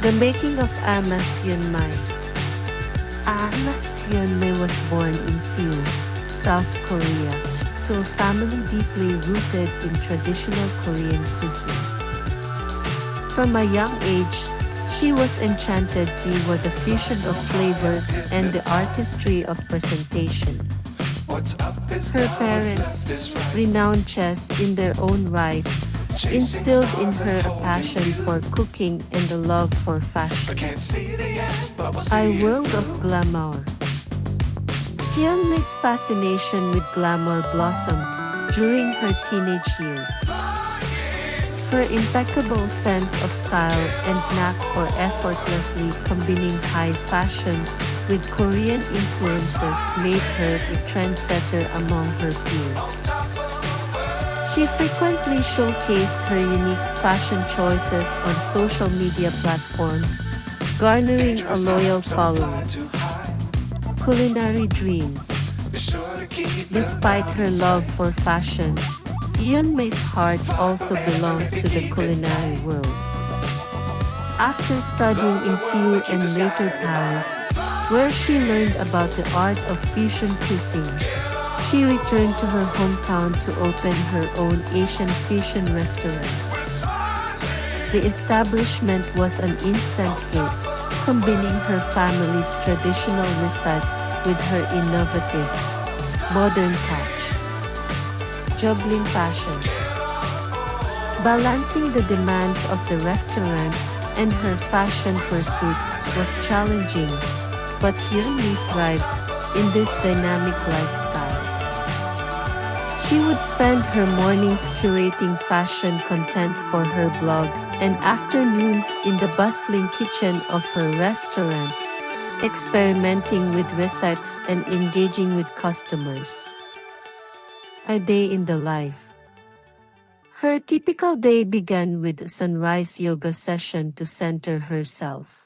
The making of Hyun Mi. Hyun Mi was born in Seoul, South Korea, to a family deeply rooted in traditional Korean cuisine. From a young age, she was enchanted with the fusion of flavors and the artistry of presentation. Her parents, renowned chefs in their own right, instilled in her a passion for cooking and a love for fashion. A world of glamour. Hyun Mi's fascination with glamour blossomed during her teenage years. Her impeccable sense of style and knack for effortlessly combining high fashion with Korean influences made her a trendsetter among her peers. She frequently showcased her unique fashion choices on social media platforms, garnering a loyal following. Culinary dreams. Despite her love for fashion, Hyun Mi's heart also belongs to the culinary world. After studying in Seoul and later Paris, where she learned about the art of fusion cuisine, she returned to her hometown to open her own Asian fusion restaurant. The establishment was an instant hit, combining her family's traditional recipes with her innovative, modern touch. Juggling passions. Balancing the demands of the restaurant and her fashion pursuits was challenging, but Hyun Mi thrived in this dynamic lifestyle. She would spend her mornings curating fashion content for her blog and afternoons in the bustling kitchen of her restaurant, experimenting with recipes and engaging with customers. A day in the life. Her typical day began with a sunrise yoga session to center herself.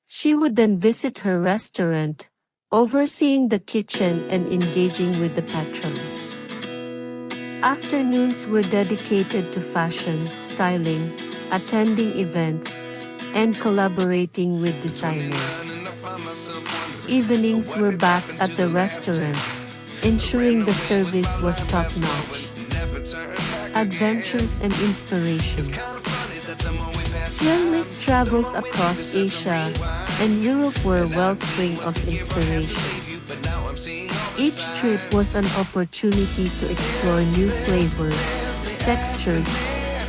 She would then visit her restaurant, overseeing the kitchen and engaging with the patrons. Afternoons were dedicated to fashion, styling, attending events, and collaborating with designers. Evenings were back at the restaurant, ensuring the service was top-notch. Adventures and inspirations. Hyun Mi's travels across Asia and Europe were a wellspring of inspiration. Each trip was an opportunity to explore new flavors, textures,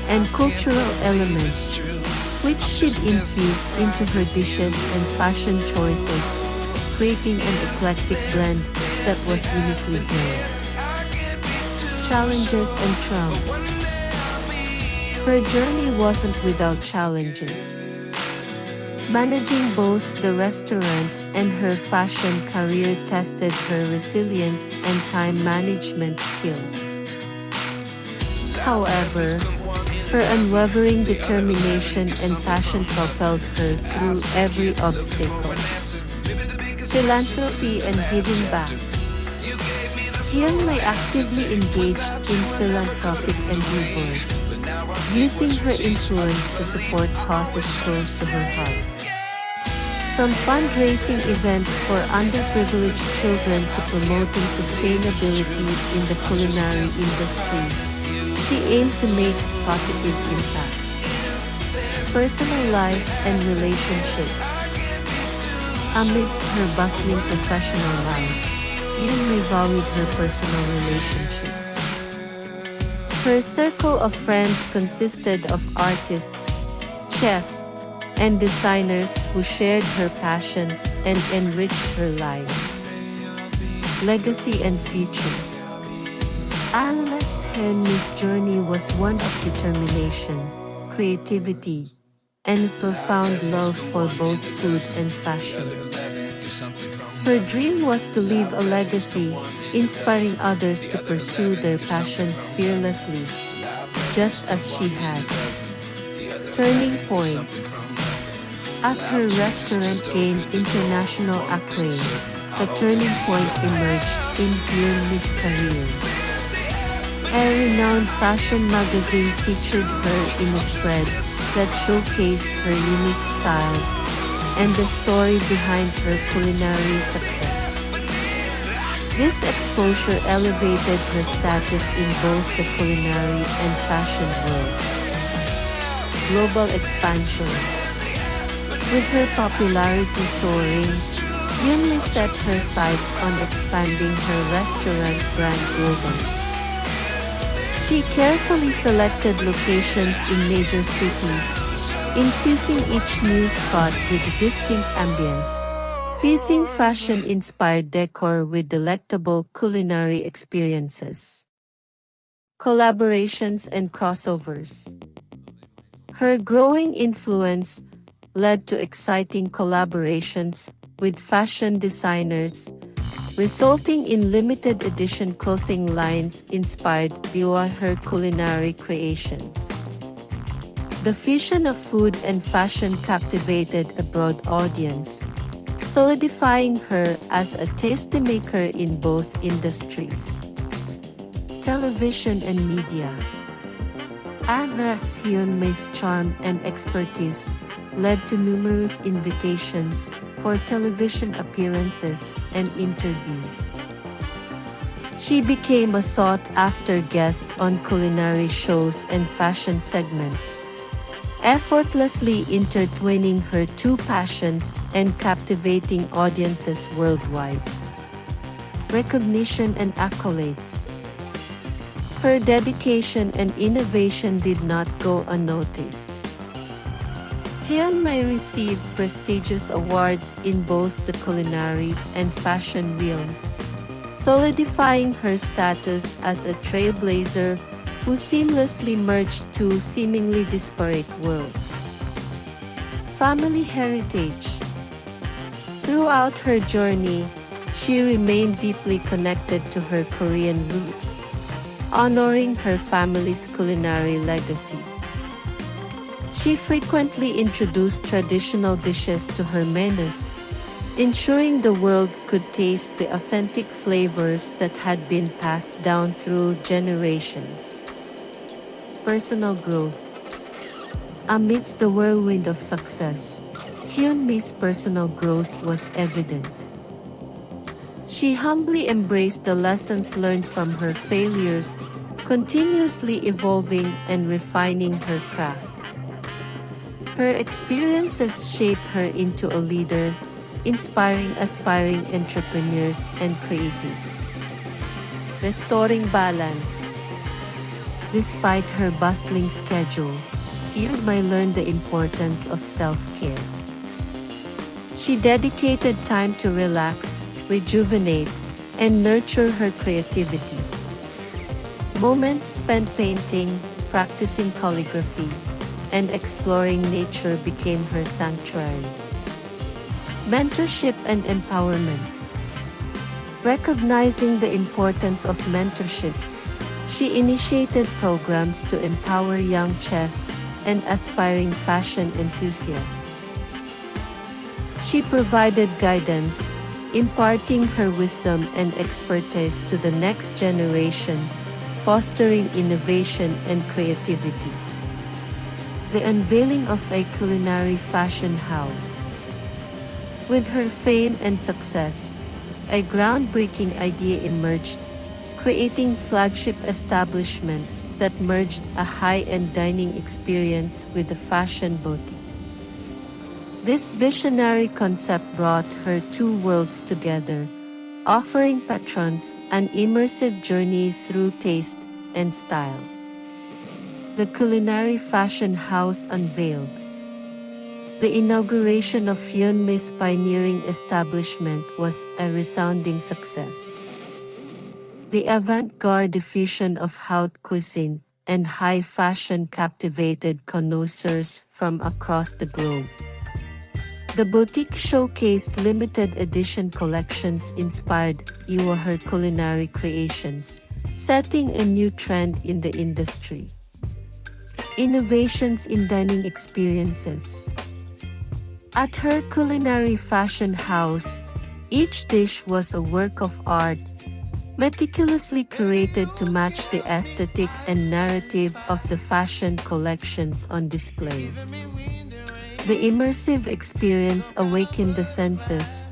and cultural elements, which she'd infuse into her dishes and fashion choices, creating an eclectic blend that was uniquely hers. Challenges and triumphs. Her journey wasn't without challenges. Managing both the restaurant and her fashion career tested her resilience and time management skills. However, her unwavering determination and passion propelled her through every obstacle. Philanthropy and giving back. Hyun Mi actively engaged in philanthropic endeavors, using her influence to support causes close to her heart. From fundraising events for underprivileged children to promoting sustainability in the culinary industry, she aimed to make a positive impact. Personal life and relationships. Amidst her bustling professional life, Hyun Mi valued her personal relationships. Her circle of friends consisted of artists, chefs, and designers who shared her passions and enriched her life. Legacy and future. Hyun Mi's journey was one of determination, creativity, and profound love for both food and fashion. Her dream was to leave a legacy, inspiring others to pursue their passions fearlessly, just as she had. Turning point. As her restaurant gained international acclaim, a turning point emerged in Hyun Mi's career. A renowned fashion magazine featured her in a spread that showcased her unique style and the story behind her culinary success. This exposure elevated her status in both the culinary and fashion worlds. Global expansion. With her popularity soaring, Hyun Mi set her sights on expanding her restaurant brand globally. She carefully selected locations in major cities, infusing each new spot with distinct ambience, fusing fashion-inspired decor with delectable culinary experiences. Collaborations and crossovers. Her growing influence led to exciting collaborations with fashion designers, resulting in limited edition clothing lines inspired by her culinary creations. The fusion of food and fashion captivated a broad audience, solidifying her as a tastemaker in both industries. Television and media. As Hyun Mi's charm and expertise led to numerous invitations for television appearances and interviews. She became a sought-after guest on culinary shows and fashion segments, effortlessly intertwining her two passions and captivating audiences worldwide. Recognition and accolades. Her dedication and innovation did not go unnoticed. Hyun Mi received prestigious awards in both the culinary and fashion realms, solidifying her status as a trailblazer who seamlessly merged two seemingly disparate worlds. Family heritage. Throughout her journey, she remained deeply connected to her Korean roots, honoring her family's culinary legacy. She frequently introduced traditional dishes to her menus, ensuring the world could taste the authentic flavors that had been passed down through generations. Personal growth. Amidst the whirlwind of success, Hyun Mi's personal growth was evident. She humbly embraced the lessons learned from her failures, continuously evolving and refining her craft. Her experiences shaped her into a leader, inspiring aspiring entrepreneurs and creatives. Restoring balance. Despite her bustling schedule, Hyun Mi learned the importance of self-care. She dedicated time to relax, rejuvenate, and nurture her creativity. Moments spent painting, practicing calligraphy, and exploring nature became her sanctuary. Mentorship and empowerment. Recognizing the importance of mentorship, she initiated programs to empower young chefs and aspiring fashion enthusiasts. She provided guidance, imparting her wisdom and expertise to the next generation, fostering innovation and creativity. The unveiling of a culinary fashion house. With her fame and success, a groundbreaking idea emerged, creating flagship establishment that merged a high-end dining experience with a fashion boutique. This visionary concept brought her two worlds together, offering patrons an immersive journey through taste and style. The Culinary Fashion House unveiled. The inauguration of Hyun Mi's pioneering establishment was a resounding success. The avant-garde fusion of haute cuisine and high fashion captivated connoisseurs from across the globe. The boutique showcased limited edition collections inspired by her culinary creations, setting a new trend in the industry. Innovations in dining experiences. At her culinary fashion house, each dish was a work of art, meticulously curated to match the aesthetic and narrative of the fashion collections on display. The immersive experience awakened the senses,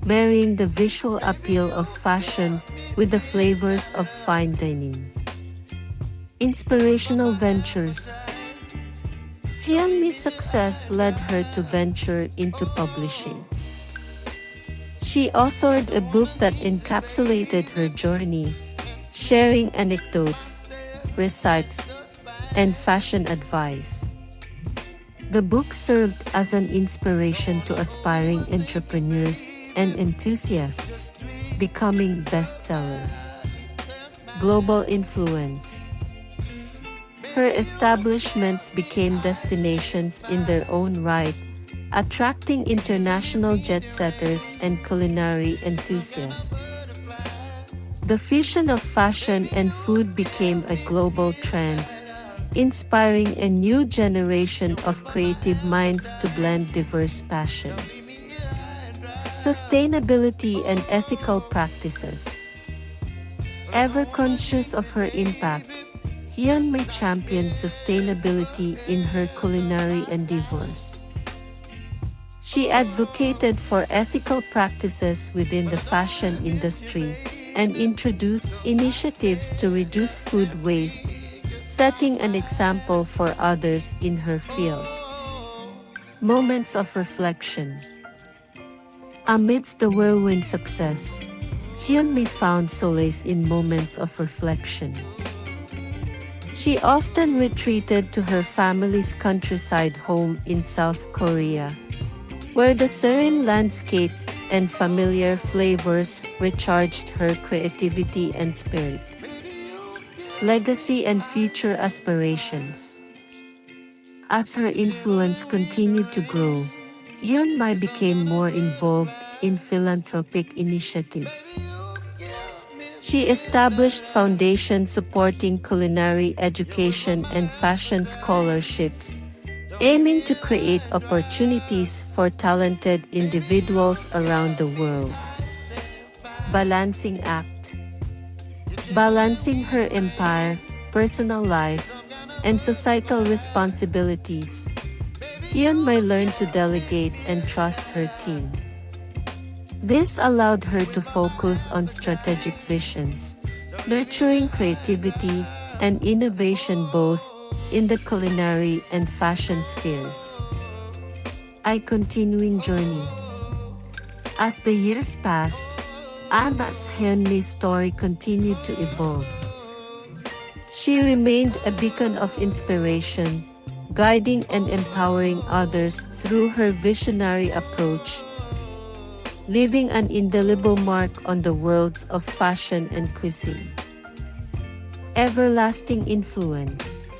marrying the visual appeal of fashion with the flavors of fine dining. Inspirational ventures. Hyun Mi's success led her to venture into publishing. She authored a book that encapsulated her journey, sharing anecdotes, receipts, and fashion advice. The book served as an inspiration to aspiring entrepreneurs and enthusiasts, becoming bestseller. Global influence. Her establishments became destinations in their own right, attracting international jet-setters and culinary enthusiasts. The fusion of fashion and food became a global trend, inspiring a new generation of creative minds to blend diverse passions. Sustainability and ethical practices. Ever conscious of her impact, Hyun Mi championed sustainability in her culinary endeavors. She advocated for ethical practices within the fashion industry and introduced initiatives to reduce food waste, setting an example for others in her field. Moments of reflection. Amidst the whirlwind success, Hyun Mi found solace in moments of reflection. She often retreated to her family's countryside home in South Korea, where the serene landscape and familiar flavors recharged her creativity and spirit. Legacy and future aspirations. As her influence continued to grow, Hyun Mi became more involved in philanthropic initiatives. She established foundations supporting culinary education and fashion scholarships, aiming to create opportunities for talented individuals around the world. Balancing act. Balancing her empire, personal life, and societal responsibilities, Hyun Mi learned to delegate and trust her team. This allowed her to focus on strategic visions, nurturing creativity and innovation both in the culinary and fashion spheres. A continuing journey. As the years passed, Anna's Hyun Mi's story continued to evolve. She remained a beacon of inspiration, guiding and empowering others through her visionary approach, leaving an indelible mark on the worlds of fashion and cuisine. Everlasting influence.